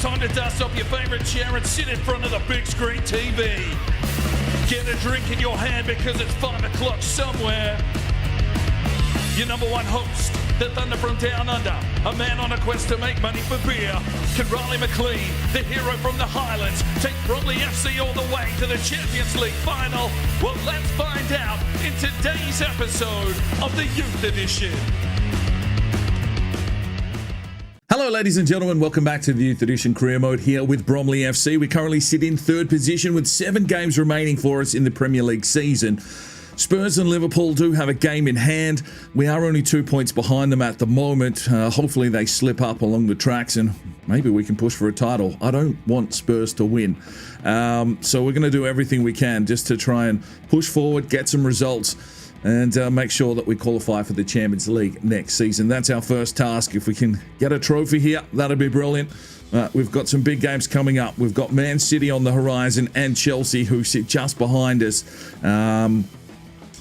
time to dust off your favourite chair and sit in front of the big screen TV. Get a drink in your hand because it's 5 o'clock somewhere. Your number one host, the Thunder from Down Under, a man on a quest to make money for beer. Can McLean, the hero from the Highlands, take Bromley FC all the way to the Champions League final? Well, let's find out in today's episode of the Youth Edition. Hello ladies and gentlemen, welcome back to the Youth Edition Career Mode here with Bromley FC. We currently sit in third position with 7 games remaining for us in the Premier League season. Spurs and Liverpool do have a game in hand. We are only 2 points behind them at the moment. Hopefully they slip up along the tracks and maybe we can push for a title. I don't want Spurs to win. So we're going to do everything we can just to try and push forward, get some results, and make sure that we qualify for the Champions League next season. That's our first task. If we can get a trophy here, that'd be brilliant. We've got some big games coming up. We've got Man City on the horizon and Chelsea, who sit just behind us.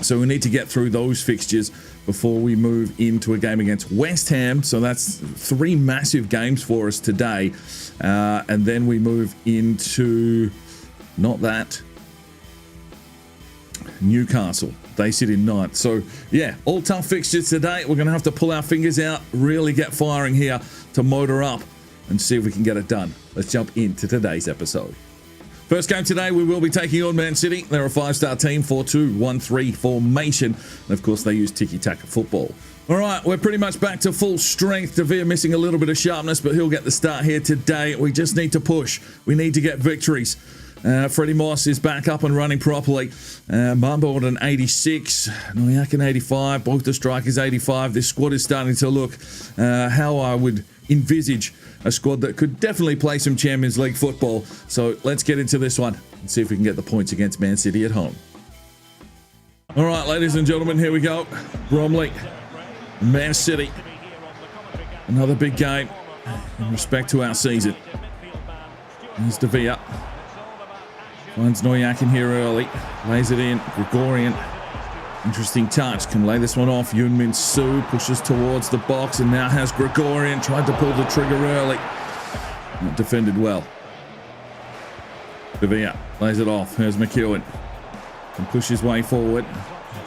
So we need to get through those fixtures before we move into a game against West Ham. So that's 3 massive games for us today. And then we move into, Newcastle. They sit in 9th. So yeah, all tough fixtures today. We're going to have to pull our fingers out, really get firing here to motor up and see if we can get it done. Let's jump into today's episode. First game today, we will be taking on Man City. They're a 5-star team, 4-2-1-3 formation. And of course, they use tiki-taka football. All right, we're pretty much back to full strength. Devere missing a little bit of sharpness, but he'll get the start here today. We just need to push. We need to get victories. Freddie Moss is back up and running properly. Mumbold an 86, Noyakin 85, both the strikers 85. This squad is starting to look how I would envisage a squad that could definitely play some Champions League football. So let's get into this one and see if we can get the points against Man City at home. All right, ladies and gentlemen, here we go. Bromley, Man City. Another big game in respect to our season. There's Devere. Finds Noyakin here early. Lays it in. Gregorian. Interesting touch. Can lay this one off. Yoon-Min Soo pushes towards the box and now has Gregorian. Tried to pull the trigger early. Not defended well. Devere lays it off. Here's McLean. Can push his way forward.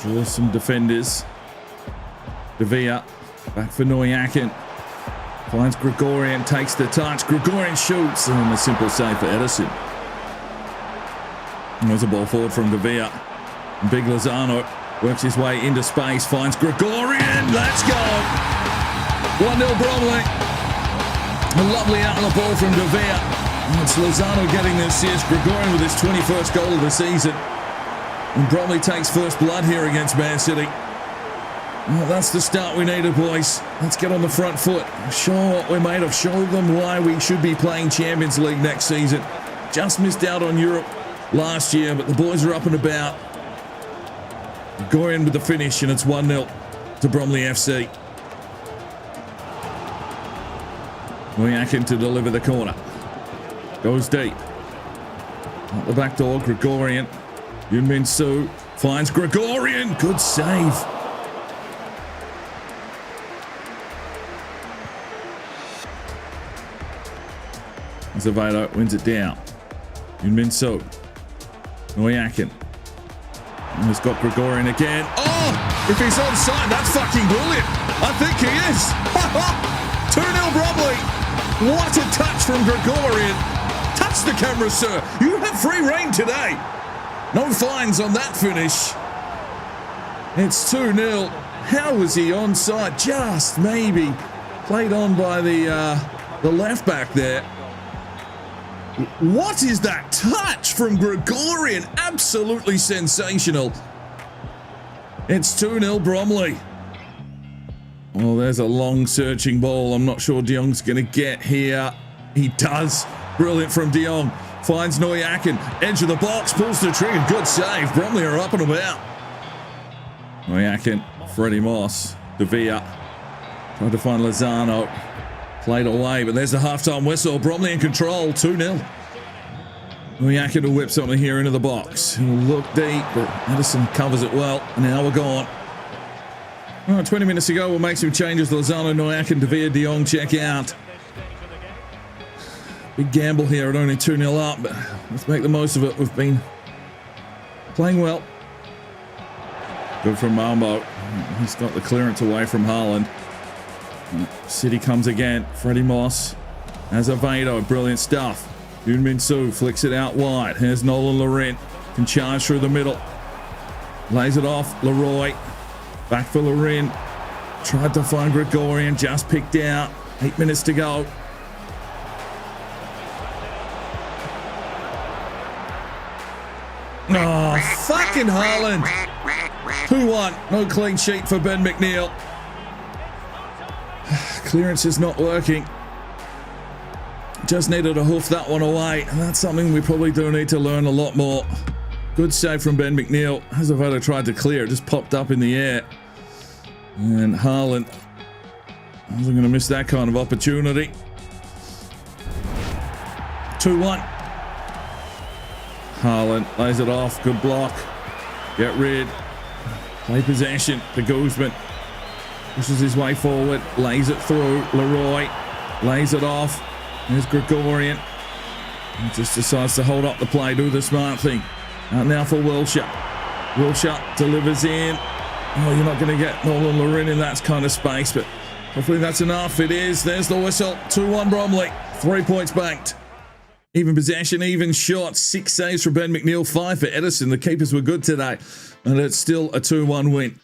Draws some defenders. Devere back for Noyakin. Finds Gregorian. Takes the touch. Gregorian shoots. And a simple save for Edison. There's a ball forward from Devere. Big Lozano works his way into space, finds Gregorian. Let's go! 1-0 Bromley. A lovely out on the ball from Devere. It's Lozano getting the assist. Gregorian with his 21st goal of the season. And Bromley takes first blood here against Man City. Well, that's the start we needed, boys. Let's get on the front foot. Show what we're made of. Show them why we should be playing Champions League next season. Just missed out on Europe last year, but the boys are up and about. Gregorian with the finish, and it's 1-0 to Bromley FC. Noyakin to deliver the corner. Goes deep. At the back door, Gregorian. Yoon-Min Soo finds Gregorian. Good save. Azevedo wins it down. Yoon-Min Soo. Noyakin. And he's got Gregorian again. Oh! If he's onside, that's fucking brilliant. I think he is. 2-0 Bromley. What a touch from Gregorian. Touch the camera, sir. You have free reign today. No fines on that finish. It's 2-0. How was he onside? Just maybe. Played on by the left back there. What is that touch from Gregorian? Absolutely sensational. It's 2-0 Bromley. Well, there's a long searching ball. I'm not sure De Jong's going to get here. He does. Brilliant from De Jong. Finds Noyakin. Edge of the box. Pulls the trigger. Good save. Bromley are up and about. Noyakin. Freddie Moss. Devere. Tried to find Lozano. Played away, but there's the halftime whistle. Bromley in control, 2-0. Noyakin will whip something here into the box. He'll look deep, but Edison covers it well. And now we're gone. All right, 20 minutes ago, we'll make some changes. Lozano, Noyakin, Devere, De Jong check out. Big gamble here at only 2-0 up, but let's make the most of it. We've been playing well. Good from Mambo. He's got the clearance away from Haaland. City comes again. Freddie Moss has Avedo. Brilliant stuff. Yoon-Min Soo flicks it out wide. Here's Nolan Laurent. Can charge through the middle. Lays it off. Leroy. Back for Laurent. Tried to find Gregorian. Just picked out. 8 minutes to go. Oh, fucking Haaland. 2-1. No clean sheet for Ben McNeil. Clearance is not working. Just needed to hoof that one away. And that's something we probably do need to learn a lot more. Good save from Ben McNeil. Azevedo tried to clear. It just popped up in the air. And Haaland wasn't going to miss that kind of opportunity. 2-1. Haaland lays it off. Good block. Get rid. Play possession. The Guzman pushes his way forward. Lays it through. Leroy lays it off. There's Gregorian. He just decides to hold up the play. Do the smart thing. Out now for Wilshere. Wilshere delivers in. Oh, you're not going to get Nolan Laurent in that kind of space, but hopefully that's enough. It is. There's the whistle. 2-1 Bromley. 3 points banked. Even possession, even shot. 6 saves for Ben McNeil, 5 for Edison. The keepers were good today, and it's still a 2-1 win.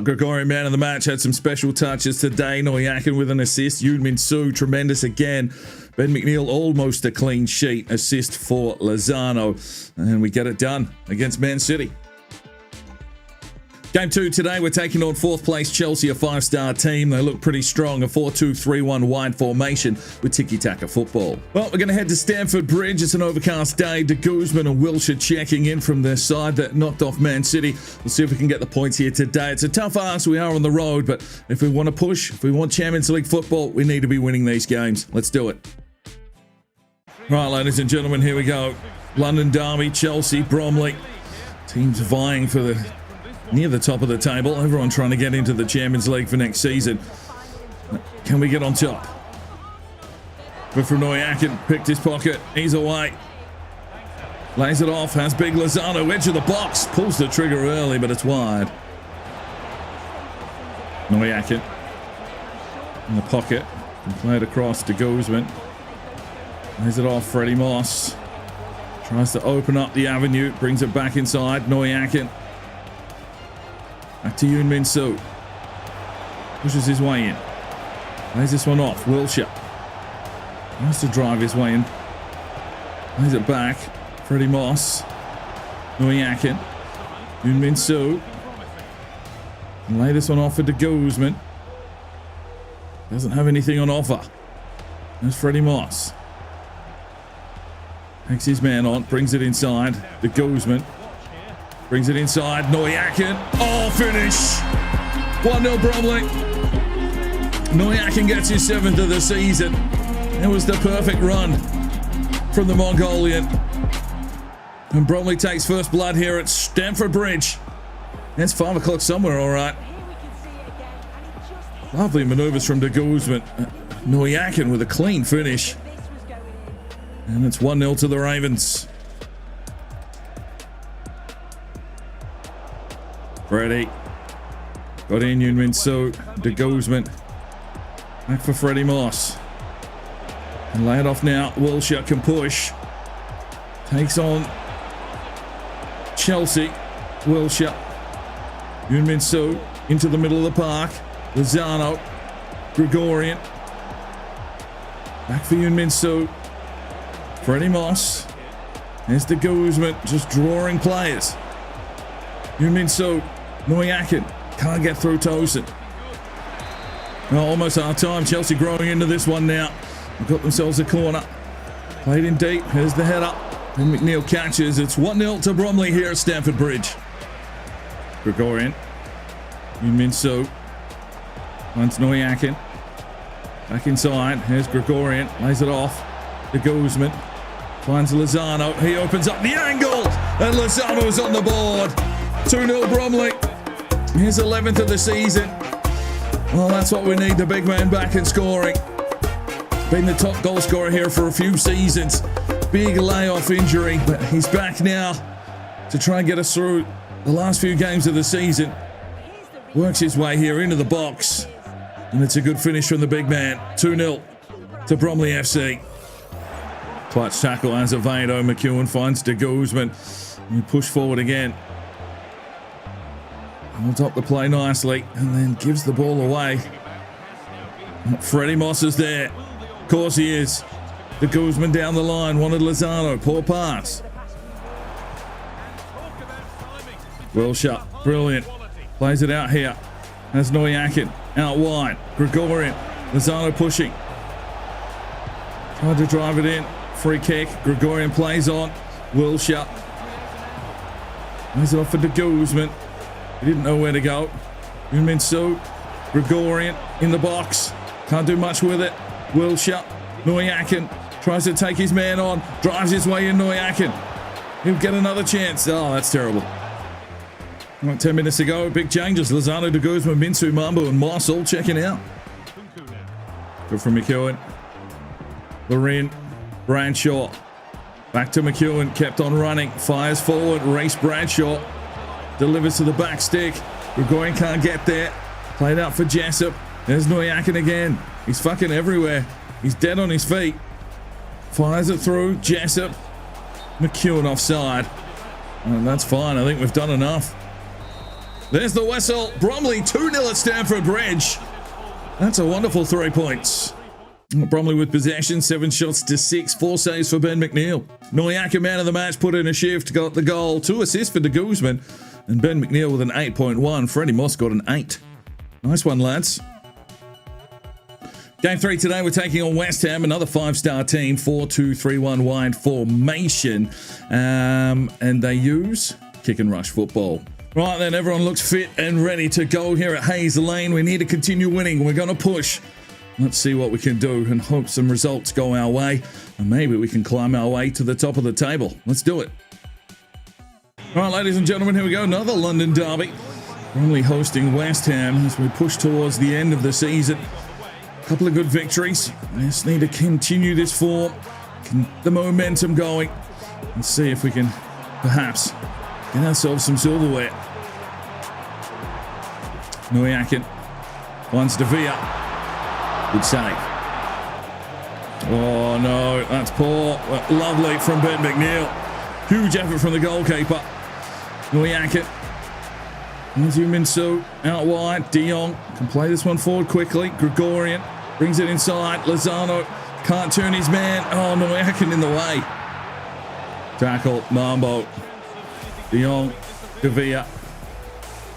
Gregorian, man of the match, had some special touches today. Noyakin with an assist. Yoon-Min Soo, tremendous again. Ben McNeil, almost a clean sheet. Assist for Lozano. And we get it done against Man City. Game 2 today, we're taking on 4th place Chelsea, a 5-star team. They look pretty strong, a 4-2-3-1 wide formation with tiki-taka football. Well, we're going to head to Stamford Bridge. It's an overcast day. De Guzman and Wilshere checking in from their side that knocked off Man City. We'll see if we can get the points here today. It's a tough ask. We are on the road, but if we want to push, if we want Champions League football, we need to be winning these games. Let's do it. Right, ladies and gentlemen, here we go. London Derby, Chelsea, Bromley. Teams vying for the near the top of the table. Everyone trying to get into the Champions League for next season. Can we get on top? But from Noyakin, picked his pocket. He's away. Lays it off. Has big Lozano. Edge of the box. Pulls the trigger early, but it's wide. Noyakin in the pocket. Can play it across to Guzman. Lays it off. Freddie Moss. Tries to open up the avenue. Brings it back inside. Noyakin. Back to Yoon-Min Soo. Pushes his way in. Lays this one off. Wilshere. Wants to drive his way in. Lays it back. Freddie Moss. Noyakin. Yoon-Min Soo. And lay this one off for De Guzman. Doesn't have anything on offer. There's Freddie Moss. Takes his man on. Brings it inside. De Guzman. Brings it inside. Noyakin. Oh, finish. 1-0 Bromley. Noyakin gets his 7th of the season. It was the perfect run from the Mongolian. And Bromley takes first blood here at Stamford Bridge. It's 5 o'clock somewhere, all right. Lovely manoeuvres from De Guzman. Noyakin with a clean finish. And it's 1-0 to the Ravens. Freddie. Got in Yoon-Min Soo. De Guzman. Back for Freddie Moss. And lay it off now. Wilshere can push. Takes on Chelsea. Wilshere. Yoon-Min Soo into the middle of the park. Lozano. Gregorian. Back for Yoon-Min Soo. Freddie Moss. There's De Guzman just drawing players. Yoon-Min Soo. Noyakin can't get through Tosin. Well, almost our time. Chelsea growing into this one now. They've got themselves a corner. Played in deep. Here's the header. And McNeil catches. It's 1-0 to Bromley here at Stamford Bridge. Gregorian. Yoon-Min Soo. Finds Noyakin. Back inside. Here's Gregorian. Lays it off. De Guzman. Finds Lozano. He opens up the angle. And Lozano's on the board. 2-0 Bromley. His 11th of the season. Well, that's what we need. The big man back and scoring. Been the top goal scorer here for a few seasons. Big layoff injury, but he's back now to try and get us through the last few games of the season. Works his way here into the box. And it's a good finish from the big man. 2-0 to Bromley FC. Clutch tackle as Azevedo. McEwen finds De Guzman. And push forward again. Holds up the play nicely and then gives the ball away. Freddie Moss is there. Of course he is. De Guzman down the line. Wanted Lozano. Poor pass. Well shot. Brilliant. Plays it out here. Has Neujakin out wide. Gregorian. Lozano pushing. Tried to drive it in. Free kick. Gregorian plays on. Wilshire. Plays it off for De Guzman. He didn't know where to go. Yuminsu. Gregorian in the box. Can't do much with it. Wilshire. Neujakin tries to take his man on. Drives his way in Neujakin. He'll get another chance. Oh, that's terrible. 10 minutes to go. Big changes. Lozano, De Guzman, Minsu, Mambu, and Moss all checking out. Good from McEwen. Lorin. Bradshaw. Back to McEwen. Kept on running. Fires forward. Race Bradshaw. Delivers to the back stick. Gregorian can't get there. Played out for Jessup. There's Neujakin again. He's fucking everywhere. He's dead on his feet. Fires it through. Jessup. McEwen offside. And that's fine. I think we've done enough. There's the whistle. Bromley 2-0 at Stamford Bridge. That's a wonderful 3 points. Bromley with possession, 7 shots to 6, 4 saves for Ben McNeil. Neujakin, man of the match, put in a shift, got the goal, 2 assists for De Guzman, and Ben McNeil with an 8.1. Freddie Moss got an 8. Nice one, lads. Game 3 today, we're taking on West Ham, another 5-star team, 4-2-3-1 wide formation, and they use kick and rush football. Right then, everyone looks fit and ready to go here at Hayes Lane. We need to continue winning. We're going to push. Let's see what we can do and hope some results go our way. And maybe we can climb our way to the top of the table. Let's do it. All right, ladies and gentlemen, here we go. Another London derby. Bromley hosting West Ham as we push towards the end of the season. A couple of good victories. We just need to continue this form, the momentum going, and see if we can perhaps get ourselves some silverware. Neujakin finds De Vea. Good save. Oh no, that's poor. Lovely from Ben McNeil. Huge effort from the goalkeeper. Neujakin. Yuminsu out wide. De Jong can play this one forward quickly. Gregorian brings it inside. Lozano can't turn his man. Oh, Neujakin in the way. Tackle, Mambo. De Jong, De Vea.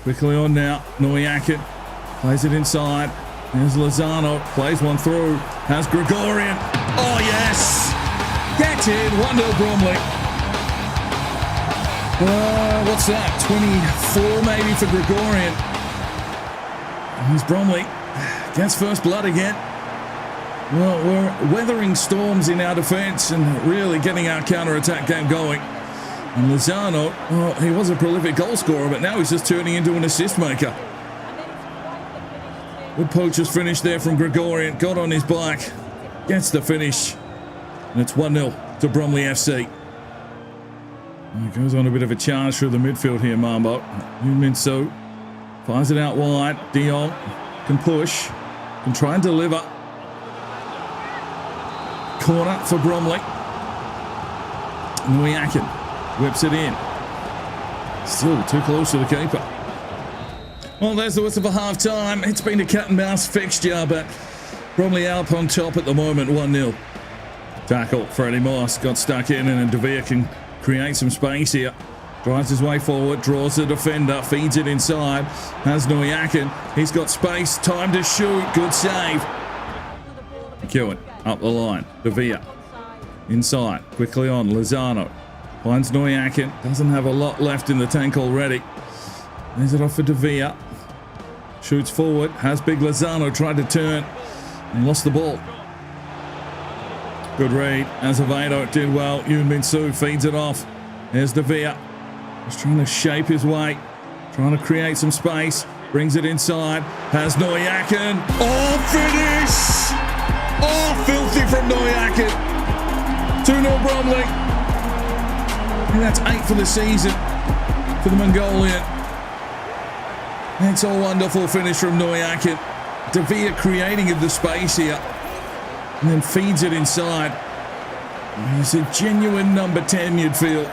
Quickly on now. Neujakin plays it inside. There's Lozano. Plays one through. Has Gregorian. Oh, yes. Get in. 1-0 Bromley. What's that? 24 maybe for Gregorian. And here's Bromley. Gets first blood again. Well, we're weathering storms in our defence and really getting our counter-attack game going. And Lozano, well, he was a prolific goal scorer, but now he's just turning into an assist maker. Good poacher's finish there from Gregorian. Got on his bike. Gets the finish. And it's 1-0 to Bromley FC. And it goes on a bit of a charge through the midfield here, Mambo. Yuminsu fires it out wide. De Jong can push. Can try and deliver. Corner for Bromley. Neujakin whips it in. Still too close to the keeper. Well, there's the whistle for half-time. It's been a cat-and-mouse fixture, but Bromley up on top at the moment, 1-0. Tackle, Freddie Moss got stuck in, and De Vea can create some space here. Drives his way forward, draws the defender, feeds it inside. Has Neujakin. He's got space, time to shoot. Good save. McEwen up the line. De Vea inside, quickly on. Lozano finds Neujakin. Doesn't have a lot left in the tank already. There's it off for De Vea. Shoots forward. Has big Lozano tried to turn and lost the ball. Good read. Azevedo did well. Yuminsu feeds it off. There's De Vea. He's trying to shape his way. Trying to create some space. Brings it inside. Has Neujakin. Oh, finish! Oh, filthy from Neuaken. 2-0 Bromley. And that's 8 for the season for the Mongolian. It's a wonderful finish from Neuaken. Devere creating of the space here. And then feeds it inside. He's a genuine number 10 midfield.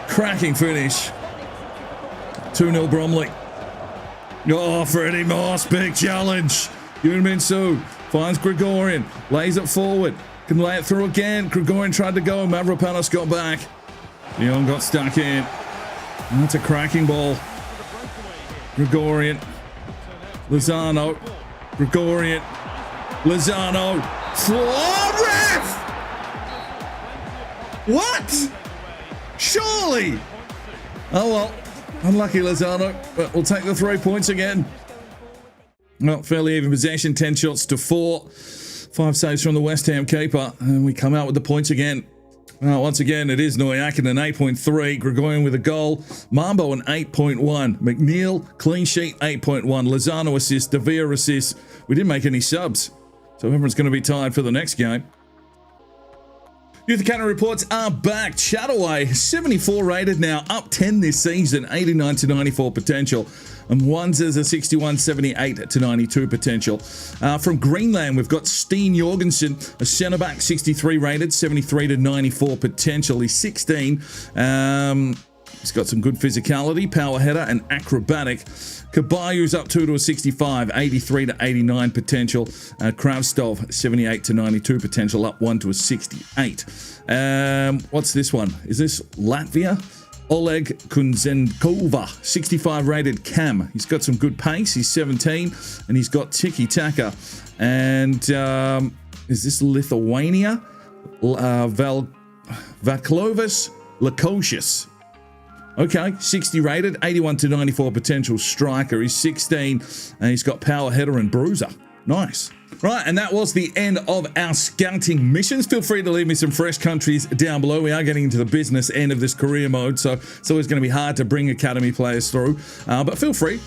Cracking finish. 2-0 Bromley. Oh, Freddie Moss, big challenge. Yunmin Su finds Gregorian, lays it forward, can lay it through again. Gregorian tried to go, Mavropanos got back. Leon got stuck in. And that's a cracking ball. Gregorian, Lozano, Gregorian, Lozano. Oh, ref! What? Surely. Oh well, unlucky Lozano, but we'll take the 3 points again. Well, fairly even possession, 10 shots to 4. 5 saves from the West Ham keeper, and we come out with the points again. Once again, it is Neuaken an 8.3, Gregorian with a goal, Mambo an 8.1, McNeil clean sheet 8.1, Lozano assist, Devere assist. We didn't make any subs, so everyone's going to be tired for the next game. Youth Academy reports are back. Chataway, 74 rated now, up 10 this season, 89 to 94 potential. And Wanzers a 61, 78 to 92 potential. From Greenland, we've got Steen Jorgensen, a centre-back, 63 rated, 73 to 94 potential. He's 16. He's got some good physicality, power header, and acrobatic. Kabayu's up 2 to a 65, 83 to 89 potential. Kravstov, 78 to 92 potential, up 1 to a 68. What's this one? Is this Latvia? Oleg Kunzenkova, 65 rated cam. He's got some good pace. He's 17, and he's got tiki-taka. And is this Lithuania? Vaclovas Lakocious. Okay, 60 rated, 81 to 94 potential striker. He's 16, and he's got power header and bruiser. Nice. Right, and that was the end of our scouting missions. Feel free to leave me some fresh countries down below. We are getting into the business end of this career mode, so it's always going to be hard to bring academy players through. But feel free,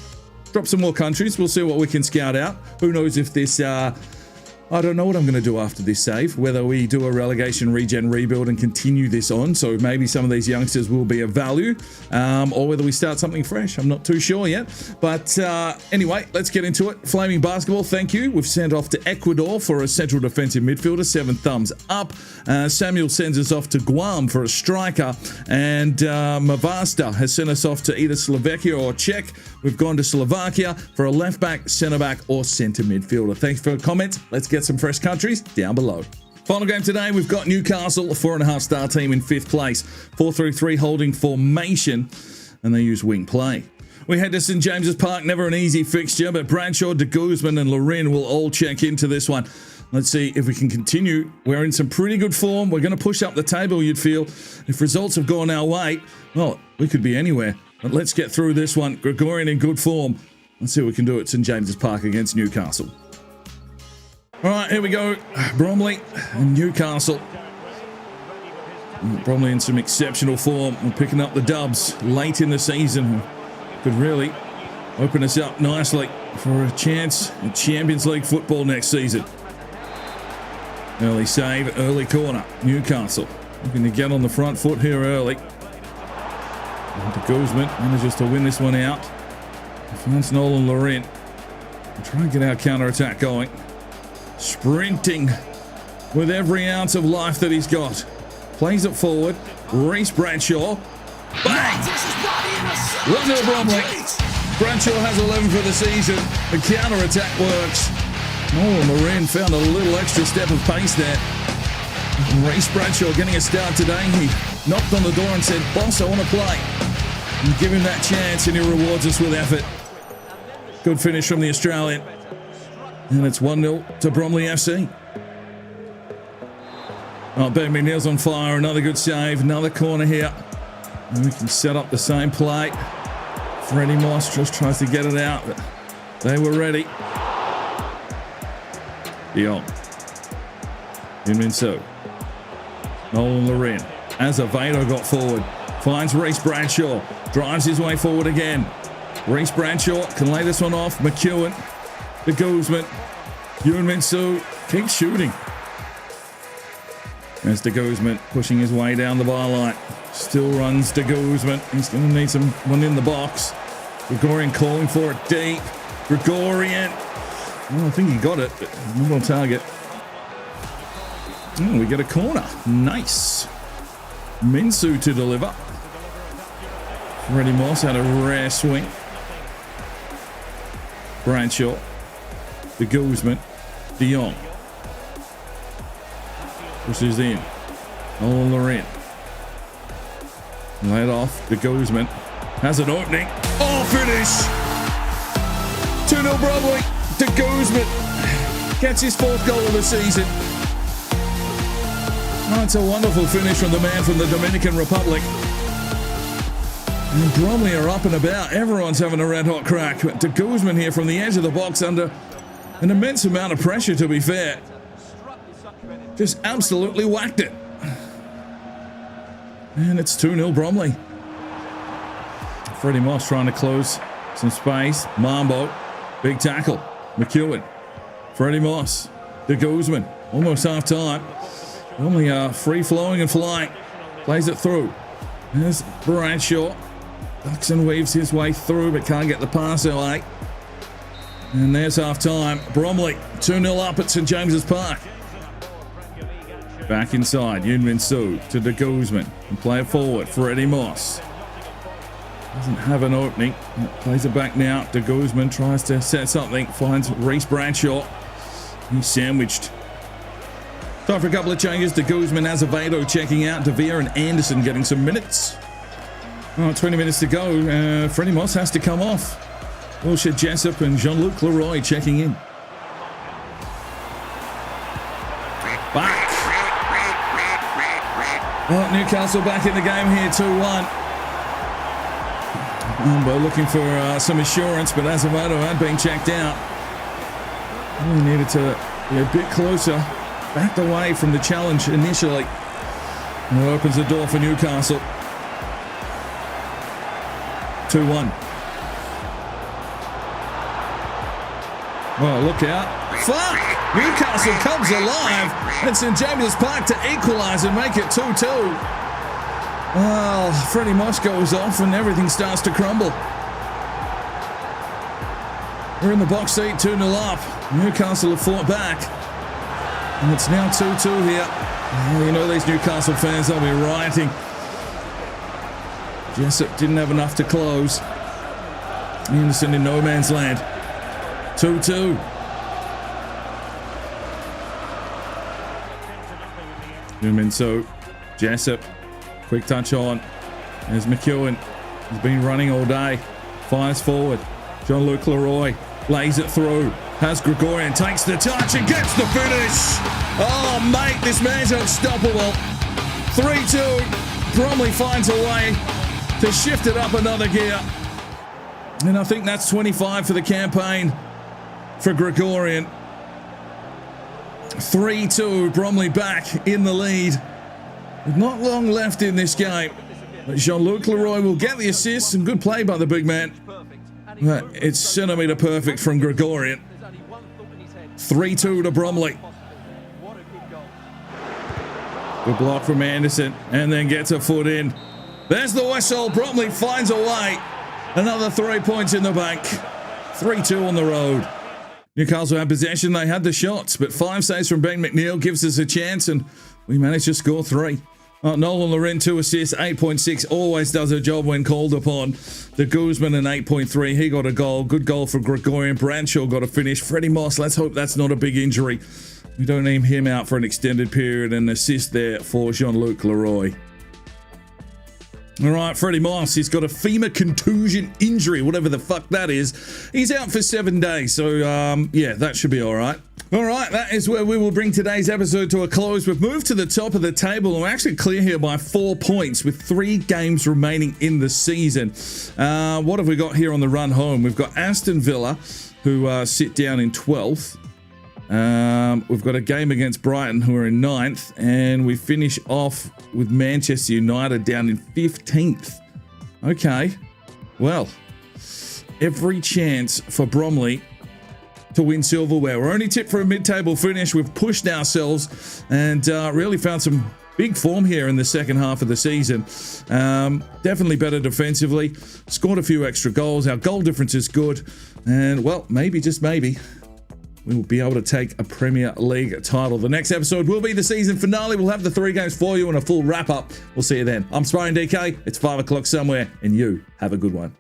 drop some more countries. We'll see what we can scout out. Who knows if this... I don't know what I'm going to do after this save, whether we do a relegation, regen, rebuild and continue this on, so maybe some of these youngsters will be of value, or whether we start something fresh. I'm not too sure yet, but anyway, let's get into it. Flaming Basketball, thank you. We've sent off to Ecuador for a central defensive midfielder, 7 thumbs up. Samuel sends us off to Guam for a striker, and Mavasta has sent us off to either Slovakia or Czech. We've gone to Slovakia for a left back, centre back or centre midfielder. Thanks for the comments. Let's get some fresh countries down below. Final game today, we've got Newcastle, a 4.5-star team in 5th place. 4-3-3 holding formation, and they use wing play. We head to St James's Park, never an easy fixture, but Bradshaw, de Guzman and Lorin will all check into this one. Let's see if we can continue. We're in some pretty good form. We're going to push up the table, you'd feel. If results have gone our way, well, we could be anywhere. But let's get through this one. Gregorian in good form. Let's see what we can do at St James's Park against Newcastle. All right, here we go. Bromley and Newcastle. Bromley in some exceptional form. We're picking up the dubs late in the season. Could really open us up nicely for a chance at Champions League football next season. Early save, early corner. Newcastle looking to get on the front foot here early. And de Guzman manages to win this one out. Finds Nolan Lorin. We'll try and get our counter-attack going. Sprinting with every ounce of life that he's got. Plays it forward. Reece Bradshaw. Bang! 1-0 Bromley. Bradshaw has 11 for the season. The counter-attack works. Oh, Lorin found a little extra step of pace there. Reece Bradshaw getting a start today. He knocked on the door and said, "Boss, I want to play." You give him that chance and he rewards us with effort. Good finish from the Australian. And it's 1-0 to Bromley FC. Oh, Ben McNeil's on fire. Another good save. Another corner here. And we can set up the same play. Freddie Moss just tries to get it out, but they were ready. Dion. Inminso. Nolan Lorin. Azevedo got forward. Finds Reece Bradshaw. Drives his way forward again. Reece Bradshaw can lay this one off. McEwen. De Guzman. Yunmin-Su keeps shooting. As De Guzman pushing his way down the byline. Still runs De Guzman. He's going to need someone in the box. Gregorian calling for it deep. Gregorian. Well, I think he got it, but not on target. Oh, we get a corner. Nice. Minsu to deliver. Freddie Moss had a rare swing. Bradshaw. De Guzman. De Jong. Pushes in. Nolan Loren. Laid off. De Guzman. Has an opening. Oh, finish! 2-0 Bromley. De Guzman gets his 4th goal of the season. Oh, it's a wonderful finish from the man from the Dominican Republic. And Bromley are up and about. Everyone's having a red-hot crack. But De Guzman here from the edge of the box under an immense amount of pressure, to be fair. Just absolutely whacked it. And it's 2-0 Bromley. Freddie Moss trying to close some space. Mambo. Big tackle. McEwen. Freddie Moss. De Guzman. Almost half time. Bromley are free flowing and flying. Plays it through. There's Bradshaw. Ducks and weaves his way through but can't get the pass away. And there's half time. Bromley 2-0 up at St James's Park. Back inside, Yunmin-Su to De Guzman. And play it forward, Freddie Moss. Doesn't have an opening. Plays it back now. De Guzman tries to set something. Finds Reece Bradshaw. He's sandwiched. Time for a couple of changes. De Guzman, Azevedo checking out. De Vere and Anderson getting some minutes. Oh, 20 minutes to go. Freddie Moss has to come off. Wilshire Jessup and Jean-Luc Leroy checking in. Back. Oh, Newcastle back in the game here, 2-1. We're looking for some assurance, but Azevedo had been checked out. We needed to be a bit closer. Backed away from the challenge initially. And it opens the door for Newcastle. 2-1. Oh, look out. Fuck! Newcastle comes alive at St James's Park to equalise and make it 2-2. Well, Freddie Moss goes off and everything starts to crumble. We're in the box seat, 2-0 up. Newcastle have fought back. And it's now 2-2 here. Oh, you know these Newcastle fans, they'll be rioting. Jessup didn't have enough to close. Anderson in no man's land. 2-2. Yunmin-Su. Jessup. Quick touch on. There's McEwen. He's been running all day. Fires forward. Jean-Luc Leroy lays it through. Has Gregorian. Takes the touch and gets the finish. Oh, mate, this man's unstoppable. 3-2. Bromley finds a way to shift it up another gear. And I think that's 25 for the campaign for Gregorian. 3-2. Bromley back in the lead. With not long left in this game. But Jean-Luc Leroy will get the assist. And good play by the big man. But it's centimetre perfect from Gregorian. 3-2 to Bromley. Good block from Anderson. And then gets a foot in. There's the whistle. Bromley finds a way. Another 3 points in the bank. 3-2 on the road. Newcastle had possession. They had the shots. But 5 saves from Ben McNeil gives us a chance. And we managed to score 3. Nolan Loren, 2 assists, 8.6. Always does a job when called upon. De Guzman, an 8.3. He got a goal. Good goal for Gregorian. Bradshaw got a finish. Freddie Moss, let's hope that's not a big injury. We don't need him out for an extended period. An assist there for Jean-Luc Leroy. All right, Freddie Moss, he's got a femur contusion injury, whatever the fuck that is. He's out for 7 days, so yeah, that should be all right. All right, that is where we will bring today's episode to a close. We've moved to the top of the table, and we're actually clear here by 4 points with 3 games remaining in the season. What have we got here on the run home? We've got Aston Villa, who sit down in 12th. We've got a game against Brighton, who are in 9th, and we finish off with Manchester United down in 15th. Okay, well, every chance for Bromley to win silverware. We're only tipped for a mid-table finish. We've pushed ourselves and really found some big form here in the second half of the season. Definitely better defensively. Scored a few extra goals. Our goal difference is good. And, well, maybe, just maybe, we will be able to take a Premier League title. The next episode will be the season finale. We'll have the 3 games for you and a full wrap-up. We'll see you then. I'm Sparring DK. It's 5 o'clock somewhere, and you have a good one.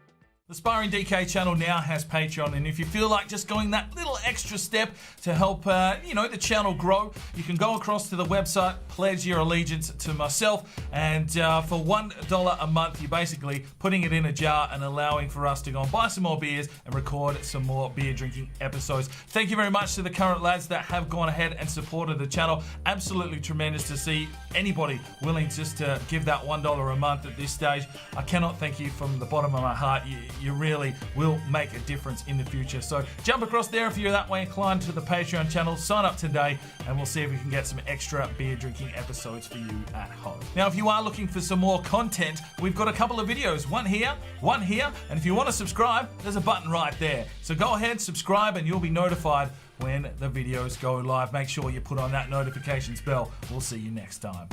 The Sparring DK channel now has Patreon, and if you feel like just going that little extra step to help, the channel grow, you can go across to the website, pledge your allegiance to myself, and for $1 a month, you're basically putting it in a jar and allowing for us to go and buy some more beers and record some more beer drinking episodes. Thank you very much to the current lads that have gone ahead and supported the channel. Absolutely tremendous to see anybody willing just to give that $1 a month at this stage. I cannot thank you from the bottom of my heart. You really will make a difference in the future. So jump across there if you're that way inclined to the Patreon channel, sign up today, and we'll see if we can get some extra beer drinking episodes for you at home. Now, if you are looking for some more content, we've got a couple of videos, one here, and if you want to subscribe, there's a button right there. So go ahead, subscribe, and you'll be notified when the videos go live. Make sure you put on that notifications bell. We'll see you next time.